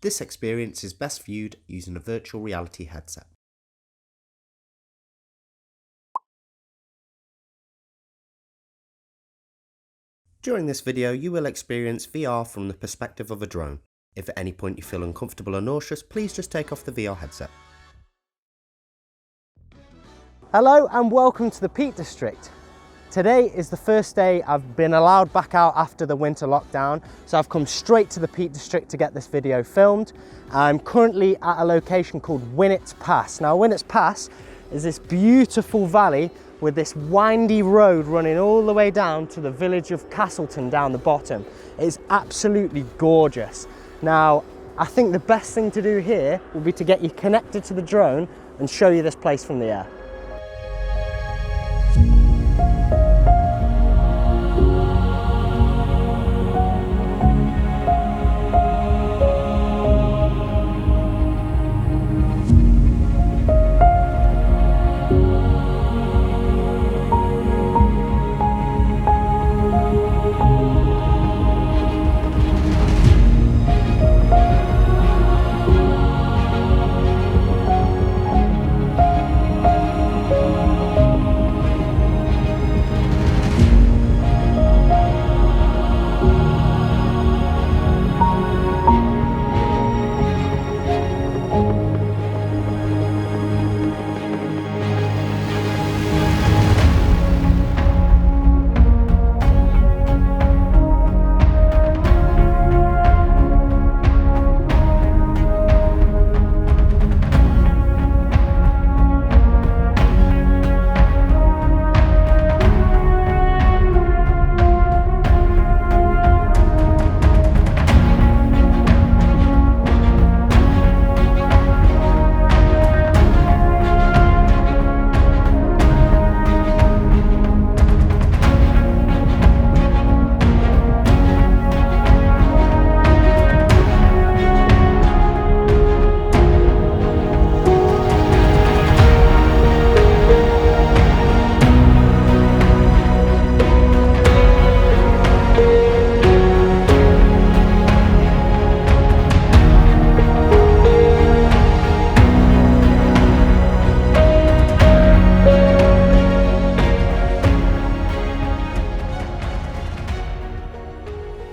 This experience is best viewed using a virtual reality headset. During this video, you will experience VR from the perspective of a drone. If at any point you feel uncomfortable or nauseous, please just take off the VR headset. Hello and welcome to the Peak District. Today is the first day I've been allowed back out after the winter lockdown, so I've come straight to the Peak District to get this video filmed. I'm currently at a location called Winnet's Pass. Now Winnet's Pass is this beautiful valley with this windy road running all the way down to the village of Castleton down the bottom. It's absolutely gorgeous. Now I think the best thing to do here will be to get you connected to the drone and show you this place from the air.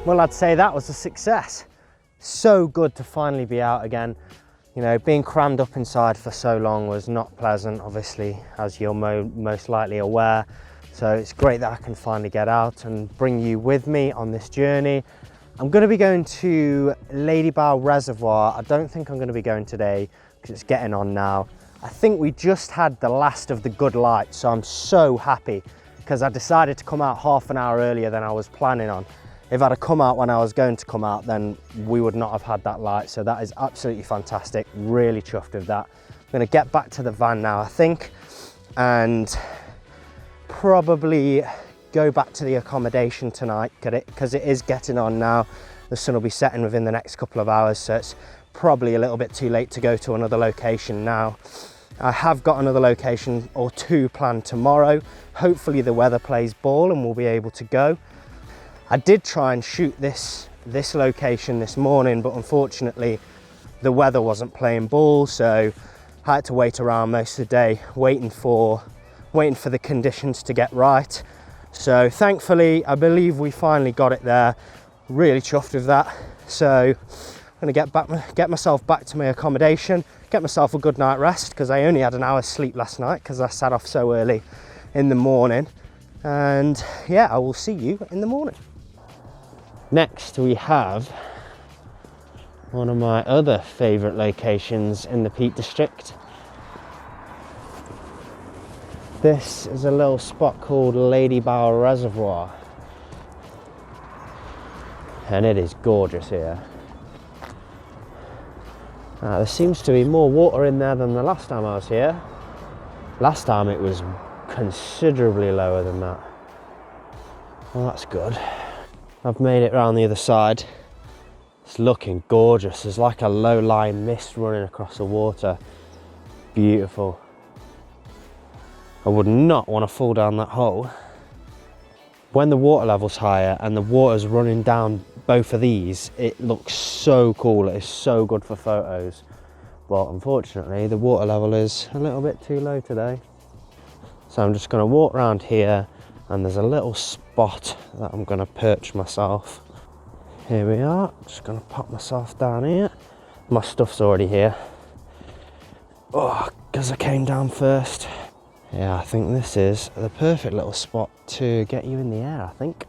Well, I'd say that was a success. So good to finally be out again. You know, being crammed up inside for so long was not pleasant, obviously, as you're most likely aware. So it's great that I can finally get out and bring you with me on this journey. I'm going to be going to Lady Vae Reservoir. I don't think I'm going to be going today because it's getting on now. I think we just had the last of the good light, so I'm so happy because I decided to come out half an hour earlier than I was planning on. If I'd have come out when I was going to come out, then we would not have had that light. So that is absolutely fantastic. Really chuffed with that. I'm gonna get back to the van now, I think, and probably go back to the accommodation tonight because it is getting on now. The sun will be setting within the next couple of hours, so it's probably a little bit too late to go to another location now. I have got another location or two planned tomorrow. Hopefully the weather plays ball and we'll be able to go. I did try and shoot this location this morning, but unfortunately the weather wasn't playing ball, so I had to wait around most of the day waiting for the conditions to get right. So thankfully, I believe we finally got it there. Really chuffed with that. So I'm gonna get myself back to my accommodation, get myself a good night rest because I only had an hour's sleep last night because I sat off so early in the morning. And yeah, I will see you in the morning. Next we have one of my other favourite locations in the Peak District. This is a little spot called Lady Vae Reservoir and it is gorgeous here. There seems to be more water in there than the last time I was here. Last time it was considerably lower than that. Well, that's good. I've made it around the other side. It's looking gorgeous. There's like a low-lying mist running across the water. Beautiful. I would not want to fall down that hole. When the water level's higher and the water's running down both of these, it looks so cool. It is so good for photos, but unfortunately the water level is a little bit too low today. So I'm just going to walk around here, and there's a little spot that I'm going to perch myself. Here we are. Just going to pop myself down here. My stuff's already here. Oh, because I came down first. Yeah, I think this is the perfect little spot to get you in the air, I think.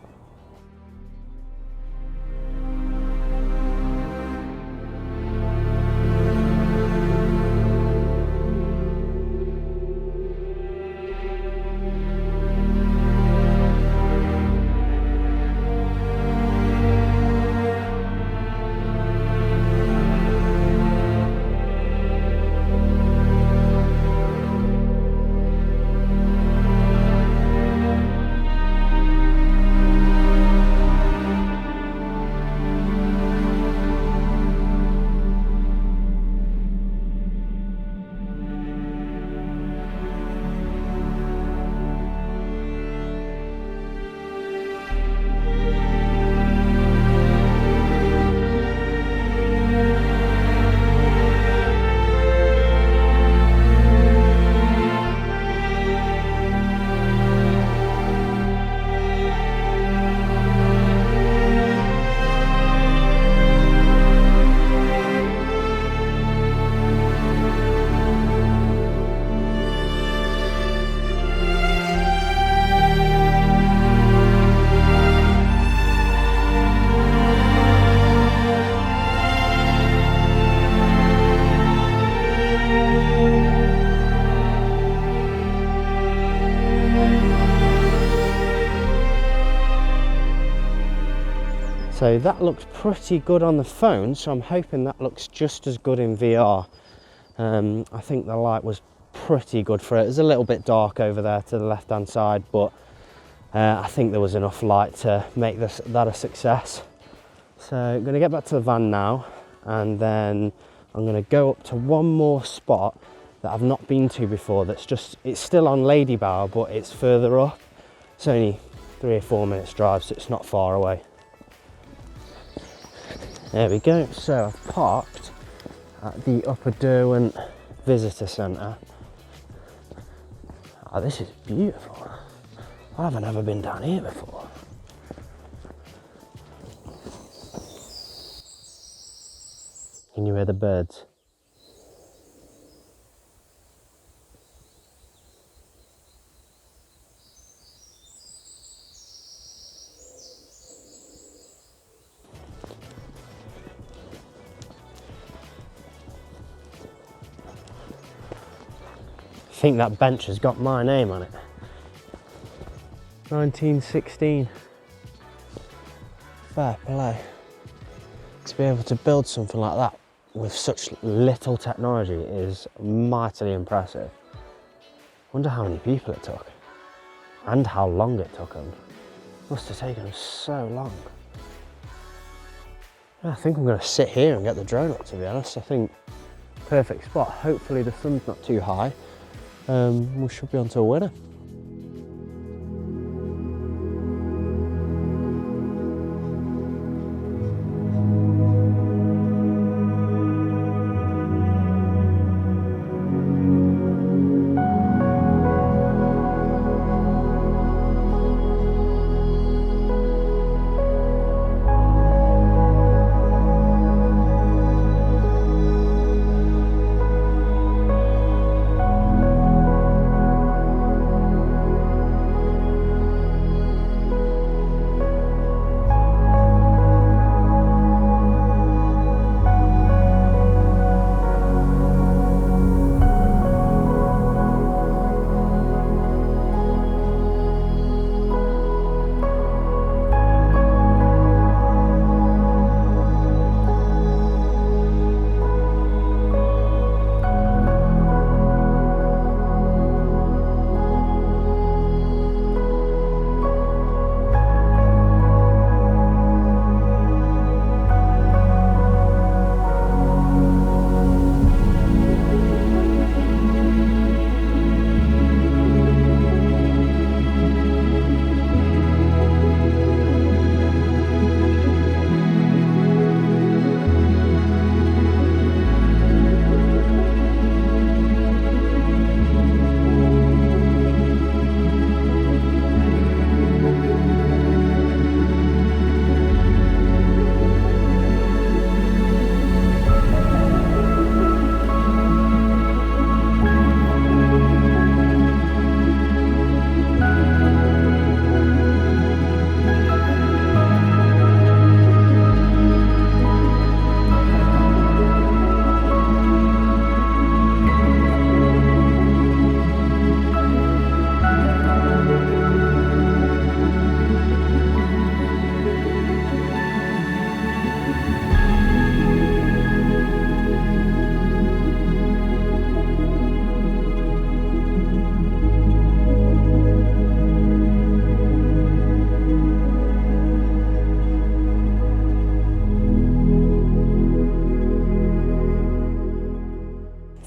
So that looked pretty good on the phone, so I'm hoping that looks just as good in VR. I think the light was pretty good for it. It's a little bit dark over there to the left hand side, but I think there was enough light to make that a success. So I'm going to get back to the van now, and then I'm going to go up to one more spot that I've not been to before. It's still on Lady Bower, but it's further up. It's only 3 or 4 minutes drive, so it's not far away. There we go. So I've parked at the Upper Derwent Visitor Centre. Oh, this is beautiful. I haven't ever been down here before. Can you hear the birds? I think that bench has got my name on it. 1916. Fair play. To be able to build something like that with such little technology is mightily impressive. Wonder how many people it took and how long it took them. Must have taken them so long. Yeah, I think I'm going to sit here and get the drone up, to be honest. I think perfect spot. Hopefully the sun's not too high. We should be on to a winner.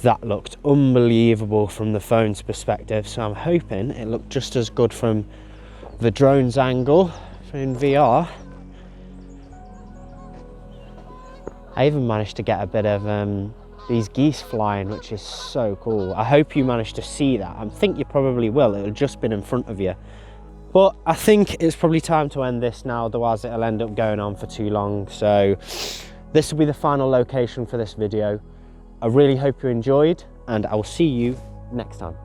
that looked unbelievable from the phone's perspective, so I'm hoping it looked just as good from the drone's angle in VR. I even managed to get a bit of these geese flying, which is so cool. I hope you managed to see that. I think you probably will, it'll just been in front of you. But I think it's probably time to end this now, otherwise it'll end up going on for too long. So this will be the final location for this video. I really hope you enjoyed, and I will see you next time.